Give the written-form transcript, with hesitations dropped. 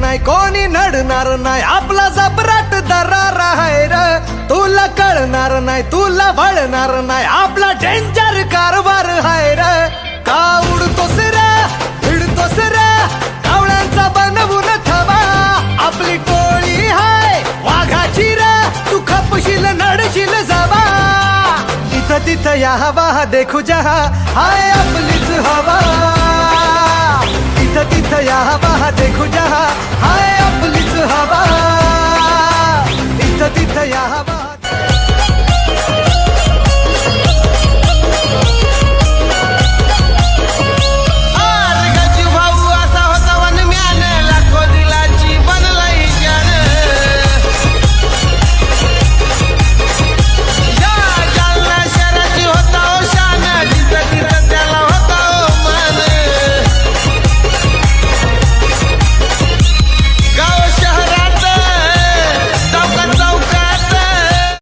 नाही कोणी नडणार नाही आपला जबराट दरार आहे र तुला कळणार नाही तुला वळणार नाही आपला डेंजर कारभार आहे र का उडतोस रे भिडतोस रे कावळ्यांचा बनवून थवा आपली टोळी हाय वाघाची रे तू खपशील नडशील जबा इथं तिथं या हवा देखू जहा हाय आपलीच हवा इथं तिथं या हवा देखू जहा हाय आपलीच हवा इथं तिथं या हवा